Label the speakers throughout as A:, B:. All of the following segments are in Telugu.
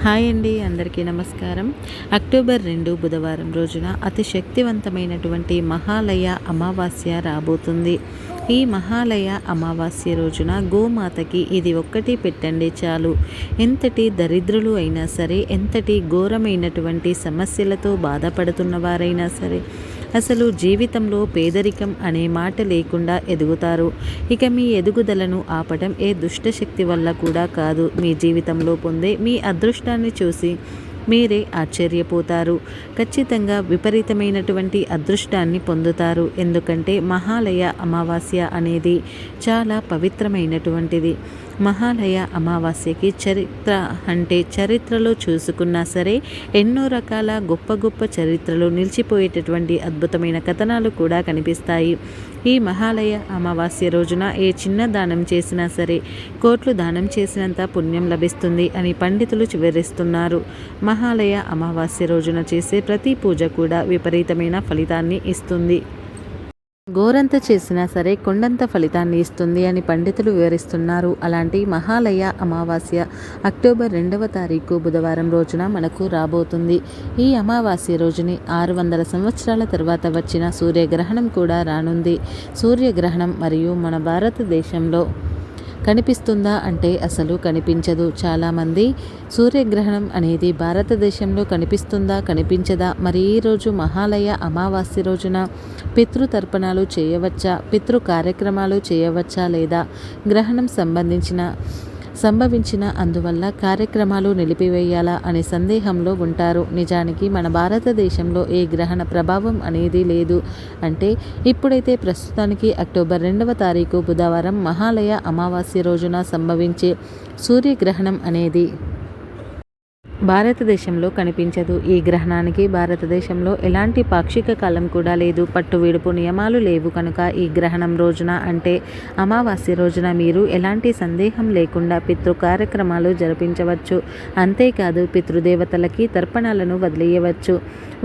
A: హాయ్ అండి, అందరికీ నమస్కారం. అక్టోబర్ 2 బుధవారం రోజున అతి శక్తివంతమైనటువంటి మహాలయ అమావాస్య రాబోతుంది. ఈ మహాలయ అమావాస్య రోజున గోమాతకి ఇది ఒక్కటి పెట్టండి చాలు. ఎంతటి దరిద్రులు అయినా సరే, ఎంతటి ఘోరమైనటువంటి సమస్యలతో బాధపడుతున్న వారైనా సరే, అసలు జీవితంలో పేదరికం అనే మాట లేకుండా ఎదుగుతారు. ఇక మీ ఎదుగుదలను ఆపడం ఏ దుష్టశక్తి వల్ల కూడా కాదు. మీ జీవితంలో పొందే మీ అదృష్టాన్ని చూసి మీరే ఆశ్చర్యపోతారు. ఖచ్చితంగా విపరీతమైనటువంటి అదృష్టాన్ని పొందుతారు. ఎందుకంటే మహాలయ అమావాస్య అనేది చాలా పవిత్రమైనటువంటిది. మహాలయ అమావాస్యకి చరిత్రలో చూసుకున్నా సరే ఎన్నో రకాల గొప్ప గొప్ప చరిత్రలు నిలిచిపోయేటటువంటి అద్భుతమైన కథనాలు కూడా కనిపిస్తాయి. ఈ మహాలయ అమావాస్య రోజున ఏ చిన్న దానం చేసినా సరే కోట్లు దానం చేసినంత పుణ్యం లభిస్తుంది అని పండితులు వివరిస్తున్నారు. మహాలయ అమావాస్య రోజున చేసే ప్రతి పూజ కూడా విపరీతమైన ఫలితాన్ని ఇస్తుంది. గోరంత చేసినా సరే కొండంత ఫలితాన్ని ఇస్తుంది అని పండితులు వివరిస్తున్నారు. అలాంటి మహాలయ అమావాస్య అక్టోబర్ 2వ తారీఖు బుధవారం రోజున మనకు రాబోతుంది. ఈ అమావాస్య రోజుని 600 సంవత్సరాల తర్వాత వచ్చిన సూర్యగ్రహణం కూడా రానుంది. సూర్యగ్రహణం మరియు మన భారతదేశంలో కనిపిస్తుందా అంటే అసలు కనిపించదు. చాలామంది సూర్యగ్రహణం అనేది భారతదేశంలో కనిపిస్తుందా, కనిపించదా, మరి ఈరోజు మహాలయ అమావాస్య రోజున పితృతర్పణాలు చేయవచ్చా, పితృ కార్యక్రమాలు చేయవచ్చా లేదా, గ్రహణం సంభవించిన అందువల్ల కార్యక్రమాలు నిలిపివేయాలా అనే సందేహంలో ఉంటారు. నిజానికి మన భారతదేశంలో ఏ గ్రహణ ప్రభావం అనేది లేదు. అంటే ఇప్పుడైతే ప్రస్తుతానికి అక్టోబర్ 2వ తారీఖు బుధవారం మహాలయ అమావాస్య రోజున సంభవించే సూర్యగ్రహణం అనేది భారతదేశంలో కనిపించదు. ఈ గ్రహణానికి భారతదేశంలో ఎలాంటి పాక్షిక కాలం కూడా లేదు. పట్టు విడుపు నియమాలు లేవు కనుక ఈ గ్రహణం రోజున అంటే అమావాస్య రోజున మీరు ఎలాంటి సందేహం లేకుండా పితృ కార్యక్రమాలు జరిపించవచ్చు. అంతేకాదు పితృదేవతలకి తర్పణాలను వదిలేయవచ్చు.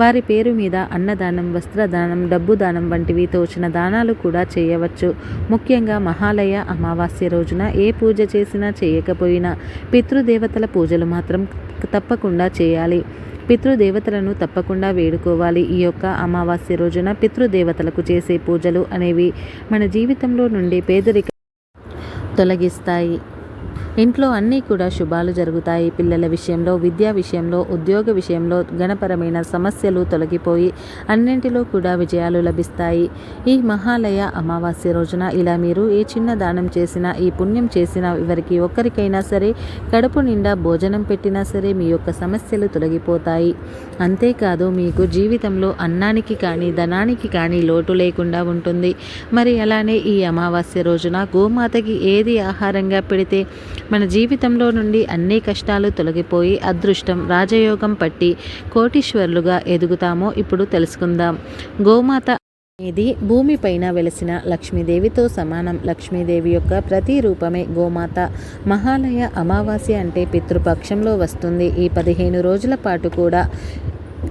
A: వారి పేరు మీద అన్నదానం, వస్త్రదానం, డబ్బు దానం వంటివి తోచిన దానాలు కూడా చేయవచ్చు. ముఖ్యంగా మహాలయ అమావాస్య రోజున ఏ పూజ చేసినా చేయకపోయినా పితృదేవతల పూజలు మాత్రం తప్పకుండా చేయాలి. పితృదేవతలను తప్పకుండా వేడుకోవాలి. ఈ యొక్క అమావాస్య రోజున పితృదేవతలకు చేసే పూజలు అనేవి మన జీవితంలో నుండి పేదరికం తొలగిస్తాయి. ఇంట్లో అన్నీ కూడా శుభాలు జరుగుతాయి. పిల్లల విషయంలో, విద్యా విషయంలో, ఉద్యోగ విషయంలో గణపరమైన సమస్యలు తొలగిపోయి అన్నింటిలో కూడా విజయాలు లభిస్తాయి. ఈ మహాలయ అమావాస్య రోజున ఇలా మీరు ఏ చిన్న దానం చేసినా, ఈ పుణ్యం చేసినా, ఎవరికి ఒక్కరికైనా సరే కడుపు నిండా భోజనం పెట్టినా సరే మీ యొక్క సమస్యలు తొలగిపోతాయి. అంతేకాదు మీకు జీవితంలో అన్నానికి కానీ ధనానికి కానీ లోటు లేకుండా ఉంటుంది. మరి అలానే ఈ అమావాస్య రోజున గోమాతకి ఏది ఆహారంగా పెడితే మన జీవితంలో నుండి అన్ని కష్టాలు తొలగిపోయి అదృష్టం, రాజయోగం పట్టి కోటీశ్వరులుగా ఎదుగుతామో ఇప్పుడు తెలుసుకుందాం. గోమాత అనేది భూమిపైన వెలసిన లక్ష్మీదేవితో సమానం. లక్ష్మీదేవి యొక్క ప్రతి రూపమే గోమాత. మహాలయ అమావాస్య అంటే పితృపక్షంలో వస్తుంది. ఈ 15 రోజుల పాటు కూడా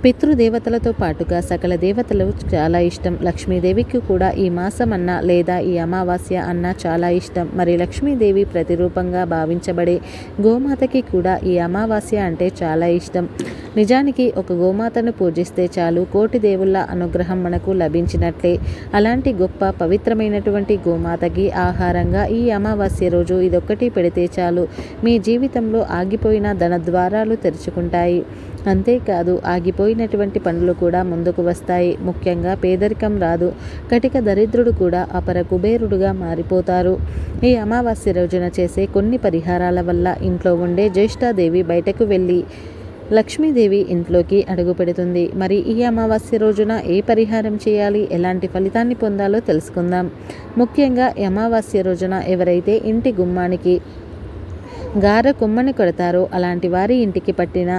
A: పితృదేవతలతో పాటుగా సకల దేవతలు చాలా ఇష్టం. లక్ష్మీదేవికి కూడా ఈ మాసం అన్నా లేదా ఈ అమావాస్య అన్నా చాలా ఇష్టం. మరి లక్ష్మీదేవి ప్రతిరూపంగా భావించబడే గోమాతకి కూడా ఈ అమావాస్య అంటే చాలా ఇష్టం. నిజానికి ఒక గోమాతను పూజిస్తే చాలు కోటి దేవుళ్ళ అనుగ్రహం మనకు లభించినట్లే. అలాంటి గొప్ప పవిత్రమైనటువంటి గోమాతకి ఆహారంగా ఈ అమావాస్య రోజు ఇదొక్కటి పెడితే చాలు మీ జీవితంలో ఆగిపోయిన ధన ద్వారాలు తెరుచుకుంటాయి. అంతేకాదు ఆగిపోయినటువంటి పనులు కూడా ముందుకు వస్తాయి. ముఖ్యంగా పేదరికం రాదు. కటిక దరిద్రుడు కూడా అపర కుబేరుడుగా మారిపోతారు. ఈ అమావాస్య రోజున చేసే కొన్ని పరిహారాల వల్ల ఇంట్లో ఉండే జ్యేష్ఠాదేవి బయటకు వెళ్ళి లక్ష్మీదేవి ఇంట్లోకి అడుగు పెడుతుంది. మరి ఈ అమావాస్య రోజున ఏ పరిహారం చేయాలి, ఎలాంటి ఫలితాన్ని పొందాలో తెలుసుకుందాం. ముఖ్యంగా ఈ అమావాస్య రోజున ఎవరైతే ఇంటి గుమ్మానికి గార కొమ్మని కొడతారో అలాంటి వారి ఇంటికి పట్టిన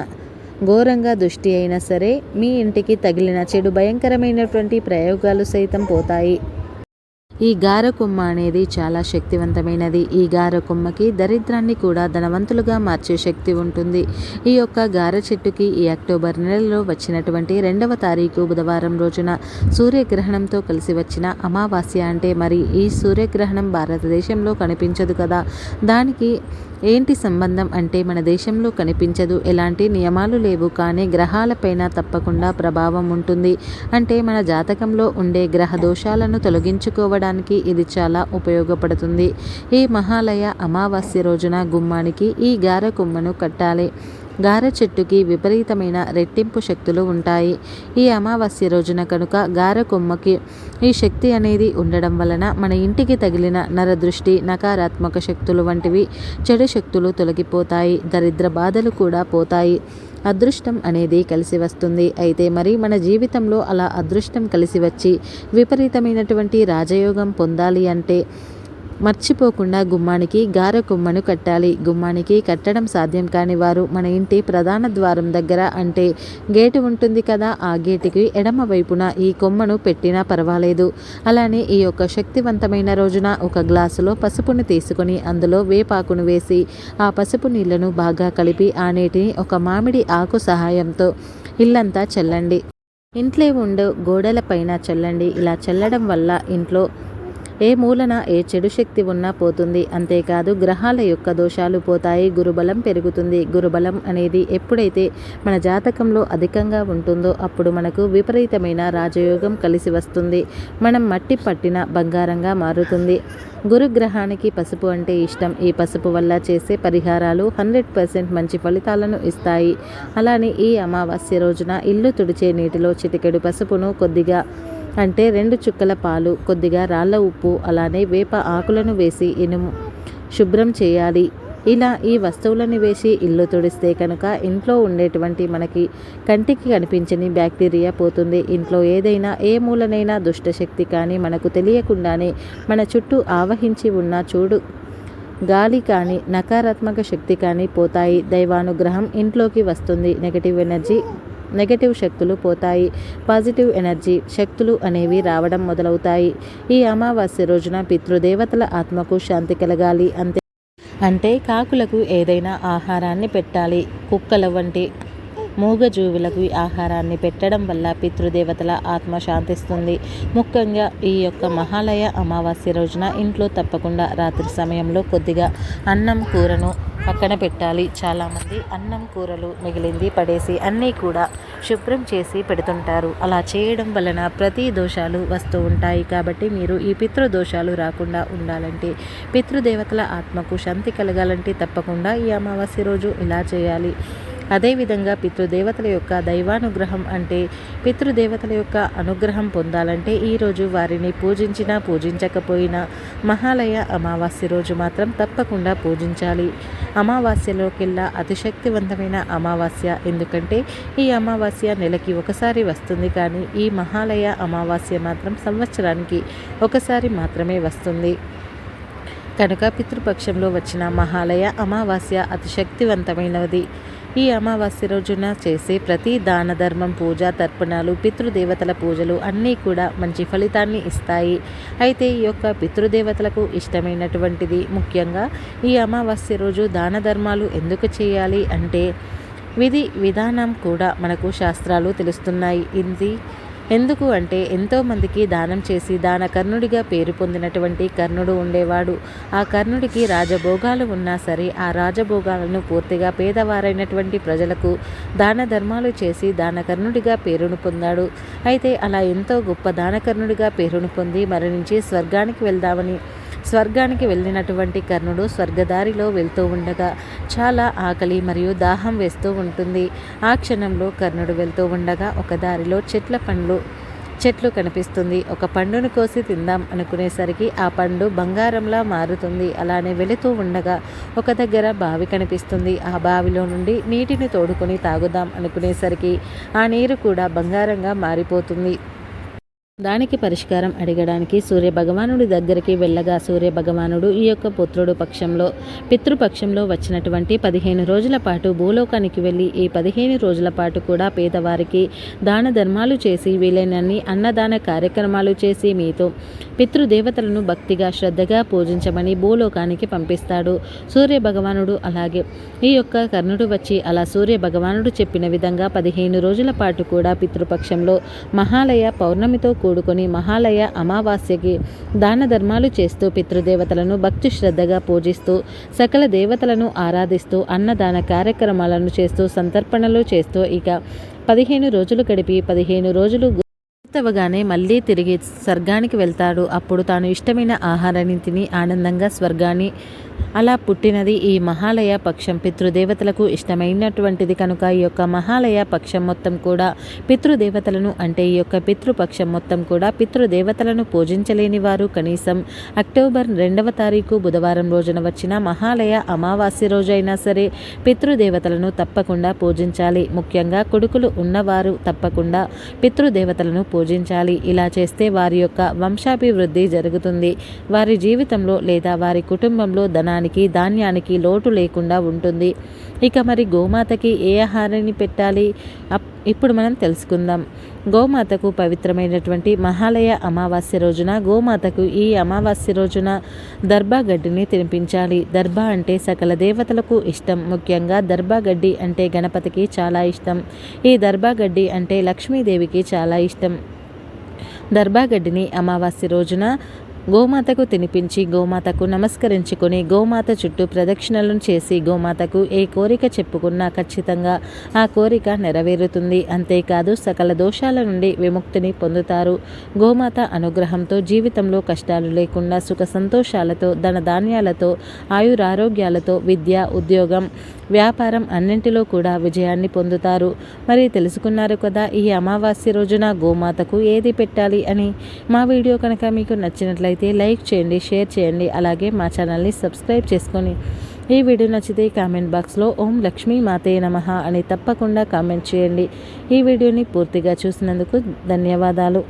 A: ఘోరంగా దృష్టి అయినా సరే, మీ ఇంటికి తగిలిన చెడు భయంకరమైనటువంటి ప్రయోగాలు సైతం పోతాయి. ఈ గారకొమ్మ అనేది చాలా శక్తివంతమైనది. ఈ గారకొమ్మకి దరిద్రాన్ని కూడా ధనవంతులుగా మార్చే శక్తి ఉంటుంది. ఈ యొక్క గార చెట్టుకి ఈ అక్టోబర్ నెలలో వచ్చినటువంటి 2వ తారీఖు బుధవారం రోజున సూర్యగ్రహణంతో కలిసి వచ్చిన అమావాస్య అంటే మరి ఈ సూర్యగ్రహణం భారతదేశంలో కనిపించదు కదా. దానికి ఏంటి సంబంధం అంటే మన దేశంలో కనిపించదు, ఎలాంటి నియమాలు లేవు, కానీ గ్రహాలపైన తప్పకుండా ప్రభావం ఉంటుంది. అంటే మన జాతకంలో ఉండే గ్రహ దోషాలను తొలగించుకోవడానికి ఇది చాలా ఉపయోగపడుతుంది. ఈ మహాలయ అమావాస్య రోజున గుమ్మానికి ఈ గార కొమ్మను కట్టాలి. గార చెట్టుకి విపరీతమైన రెట్టింపు శక్తులు ఉంటాయి. ఈ అమావాస్య రోజున కనుక గార కొమ్మకి ఈ శక్తి అనేది ఉండడం వలన మన ఇంటికి తగిలిన నరదృష్టి, నకారాత్మక శక్తులు వంటివి చెడు శక్తులు తొలగిపోతాయి. దరిద్ర బాధలు కూడా పోతాయి. అదృష్టం అనేది కలిసి వస్తుంది. అయితే మరి మన జీవితంలో అలా అదృష్టం కలిసి వచ్చి విపరీతమైనటువంటి రాజయోగం పొందాలి అంటే మర్చిపోకుండా గుమ్మానికి గార కొమ్మను కట్టాలి. గుమ్మానికి కట్టడం సాధ్యం కాని వారు మన ఇంటి ప్రధాన ద్వారం దగ్గర, అంటే గేటు ఉంటుంది కదా, ఆ గేటుకి ఎడమ వైపున ఈ కొమ్మను పెట్టినా పర్వాలేదు. అలానే ఈ యొక్క శక్తివంతమైన రోజున ఒక గ్లాసులో పసుపును తీసుకొని అందులో వేపాకును వేసి ఆ పసుపు నీళ్లను బాగా కలిపి ఆ నీటిని ఒక మామిడి ఆకు సహాయంతో ఇల్లంతా చల్లండి. ఇంట్లో ఉండే గోడల పైన చల్లండి. ఇలా చల్లడం వల్ల ఇంట్లో ఏ మూలన ఏ చెడు శక్తి ఉన్నా పోతుంది. అంతేకాదు గ్రహాల యొక్క దోషాలు పోతాయి. గురుబలం పెరుగుతుంది. గురుబలం అనేది ఎప్పుడైతే మన జాతకంలో అధికంగా ఉంటుందో అప్పుడు మనకు విపరీతమైన రాజయోగం కలిసి వస్తుంది. మనం మట్టి పట్టిన బంగారంగా మారుతుంది. గురుగ్రహానికి పసుపు అంటే ఇష్టం. ఈ పసుపు వల్ల చేసే పరిహారాలు 100% మంచి ఫలితాలను ఇస్తాయి. అలానే ఈ అమావాస్య రోజున ఇల్లు తుడిచే నీటిలో చిటికెడు పసుపును, కొద్దిగా అంటే 2 చుక్కల పాలు, కొద్దిగా రాళ్ళ ఉప్పు, అలానే వేప ఆకులను వేసి ఇనుము శుభ్రం చేయాలి. ఇలా ఈ వస్తువులను వేసి ఇల్లు తుడిస్తే కనుక ఇంట్లో ఉండేటువంటి మనకి కంటికి కనిపించని బ్యాక్టీరియా పోతుంది. ఇంట్లో ఏదైనా ఏ మూలనైనా దుష్టశక్తి కానీ మనకు తెలియకుండానే మన చుట్టూ ఆవహించి ఉన్న చూడు గాలి కానీ నకారాత్మక శక్తి కానీ పోతాయి. దైవానుగ్రహం ఇంట్లోకి వస్తుంది. నెగటివ్ శక్తులు పోతాయి. పాజిటివ్ ఎనర్జీ శక్తులు అనేవి రావడం మొదలవుతాయి. ఈ అమావాస్య రోజున పితృదేవతల ఆత్మకు శాంతి కలగాలి. అంటే కాకులకు ఏదైనా ఆహారాన్ని పెట్టాలి. కుక్కల వంటి మూగజీవులకు ఆహారాన్ని పెట్టడం వల్ల పితృదేవతల ఆత్మ శాంతిస్తుంది. ముఖ్యంగా ఈ యొక్క మహాలయ అమావాస్య రోజున ఇంట్లో తప్పకుండా రాత్రి సమయంలో కొద్దిగా అన్నం కూరను పక్కన పెట్టాలి. చాలామంది అన్నం కూరలు మిగిలింది పడేసి అన్నీ కూడా శుభ్రం చేసి పెడుతుంటారు. అలా చేయడం వలన ప్రతి దోషాలు వస్తూ ఉంటాయి. కాబట్టి మీరు ఈ పితృదోషాలు రాకుండా ఉండాలంటే, పితృదేవతల ఆత్మకు శాంతి కలగాలంటే తప్పకుండా ఈ అమావాస్య రోజు ఇలా చేయాలి. అదేవిధంగా పితృదేవతల యొక్క దైవానుగ్రహం అంటే పితృదేవతల యొక్క అనుగ్రహం పొందాలంటే ఈరోజు వారిని పూజించినా పూజించకపోయినా మహాలయ అమావాస్య రోజు మాత్రం తప్పకుండా పూజించాలి. అమావాస్యలోకెల్లా అతిశక్తివంతమైన అమావాస్య. ఎందుకంటే ఈ అమావాస్య నెలకి ఒకసారి వస్తుంది, కానీ ఈ మహాలయ అమావాస్య మాత్రం సంవత్సరానికి ఒకసారి మాత్రమే వస్తుంది. కనుక పితృపక్షంలో వచ్చిన మహాలయ అమావాస్య అతి శక్తివంతమైనది. ఈ అమావాస్య రోజున చేసే ప్రతి దాన ధర్మం, పూజ, తర్పణాలు, పితృదేవతల పూజలు అన్నీ కూడా మంచి ఫలితాన్ని ఇస్తాయి. అయితే ఈ యొక్క పితృదేవతలకు ఇష్టమైనటువంటిది ముఖ్యంగా ఈ అమావాస్య రోజు దాన ధర్మాలు ఎందుకు చేయాలి అంటే విధి విధానం కూడా మనకు శాస్త్రాలు తెలుస్తున్నాయి. ఇది ఎందుకు అంటే ఎంతోమందికి దానం చేసి దానకర్ణుడిగా పేరు పొందినటువంటి కర్ణుడు ఉండేవాడు. ఆ కర్ణుడికి రాజభోగాలు ఉన్నా సరే ఆ రాజభోగాలను పూర్తిగా పేదవారైనటువంటి ప్రజలకు దాన ధర్మాలు చేసి దానకర్ణుడిగా పేరును పొందాడు. అయితే అలా ఎంతో గొప్ప దానకర్ణుడిగా పేరును పొంది మరణించి స్వర్గానికి వెళ్ళినటువంటి కర్ణుడు స్వర్గదారిలో వెళ్తూ ఉండగా చాలా ఆకలి మరియు దాహం వేస్తూ ఉంటుంది. ఆ క్షణంలో కర్ణుడు వెళ్తూ ఉండగా ఒక దారిలో చెట్లు కనిపిస్తుంది. ఒక పండును కోసి తిందాం అనుకునేసరికి ఆ పండు బంగారంలా మారుతుంది. అలానే వెళుతూ ఉండగా ఒక దగ్గర బావి కనిపిస్తుంది. ఆ బావిలో నుండి నీటిని తోడుకొని తాగుదాం అనుకునేసరికి ఆ నీరు కూడా బంగారంగా మారిపోతుంది. దానికి పరిష్కారం అడగడానికి సూర్యభగవానుడి దగ్గరికి వెళ్ళగా సూర్యభగవానుడు ఈ యొక్క పితృపక్షంలో వచ్చినటువంటి 15 రోజుల పాటు భూలోకానికి వెళ్ళి ఈ 15 రోజుల పాటు కూడా పేదవారికి దాన ధర్మాలు చేసి వీలైనన్ని అన్నదాన కార్యక్రమాలు చేసి మీతో పితృదేవతలను భక్తిగా శ్రద్ధగా పూజించమని భూలోకానికి పంపిస్తాడు సూర్యభగవానుడు. అలాగే ఈ యొక్క కర్ణుడు వచ్చి అలా సూర్యభగవానుడు చెప్పిన విధంగా 15 రోజుల పాటు కూడా పితృపక్షంలో మహాలయ పౌర్ణమితో కూడుకొని మహాలయ అమావాస్యకి దాన ధర్మాలు చేస్తూ పితృదేవతలను భక్తి శ్రద్ధగా పూజిస్తూ సకల దేవతలను ఆరాధిస్తూ అన్నదాన కార్యక్రమాలను చేస్తూ సంతర్పణలు చేస్తూ ఇక 15 రోజులు గడిపి 15 రోజులు పూర్తవగానే మళ్ళీ తిరిగి స్వర్గానికి వెళ్తాడు. అప్పుడు తాను ఇష్టమైన ఆహారాన్ని తిని ఆనందంగా స్వర్గాన్ని అలా పుట్టినది ఈ మహాలయ పక్షం. పితృదేవతలకు ఇష్టమైనటువంటిది కనుక ఈ యొక్క మహాలయ పక్షం మొత్తం కూడా పితృదేవతలను అంటే ఈ యొక్క పితృపక్షం మొత్తం కూడా పితృదేవతలను పూజించలేని వారు కనీసం అక్టోబర్ 2వ తారీఖు బుధవారం రోజున వచ్చిన మహాలయ అమావాస్య రోజైనా సరే పితృదేవతలను తప్పకుండా పూజించాలి. ముఖ్యంగా కొడుకులు ఉన్నవారు తప్పకుండా పితృదేవతలను పూజించాలి. ఇలా చేస్తే వారి యొక్క వంశాభివృద్ధి జరుగుతుంది. వారి జీవితంలో లేదా వారి కుటుంబంలో ధనానికి ధాన్యానికి లోటు లేకుండా ఉంటుంది. ఇక మరి గోమాతకి ఏ ఆహారాన్ని పెట్టాలి ఇప్పుడు మనం తెలుసుకుందాం. గోమాతకు పవిత్రమైనటువంటి మహాలయ అమావాస్య రోజున గోమాతకు ఈ అమావాస్య రోజున దర్భా గడ్డిని తినిపించాలి. దర్భా అంటే సకల దేవతలకు ఇష్టం. ముఖ్యంగా దర్భా గడ్డి అంటే గణపతికి చాలా ఇష్టం. ఈ దర్భా గడ్డి అంటే లక్ష్మీదేవికి చాలా ఇష్టం. దర్భా గడ్డిని అమావాస్య రోజున గోమాతకు తినిపించి గోమాతకు నమస్కరించుకొని గోమాత చుట్టూ ప్రదక్షిణలను చేసి గోమాతకు ఏ కోరిక చెప్పుకున్నా ఖచ్చితంగా ఆ కోరిక నెరవేరుతుంది. అంతేకాదు సకల దోషాల నుండి విముక్తిని పొందుతారు. గోమాత అనుగ్రహంతో జీవితంలో కష్టాలు లేకుండా సుఖ సంతోషాలతో ధనధాన్యాలతో ఆయురారోగ్యాలతో విద్య ఉద్యోగం వ్యాపారం అన్నింటిలో కూడా విజయాన్ని పొందుతారు. మరి తెలుసుకున్నారు కదా ఈ అమావాస్య రోజున గోమాతకు ఏది పెట్టాలి అని. మా వీడియో కనుక మీకు నచ్చినట్లయితే లైక్ చేయండి, షేర్ చేయండి, అలాగే మా ఛానల్ని సబ్స్క్రైబ్ చేసుకొని ఈ వీడియో నచ్చితే కామెంట్ బాక్స్లో ఓం లక్ష్మీ మాతే నమః అని తప్పకుండా కామెంట్ చేయండి. ఈ వీడియోని పూర్తిగా చూసినందుకు ధన్యవాదాలు.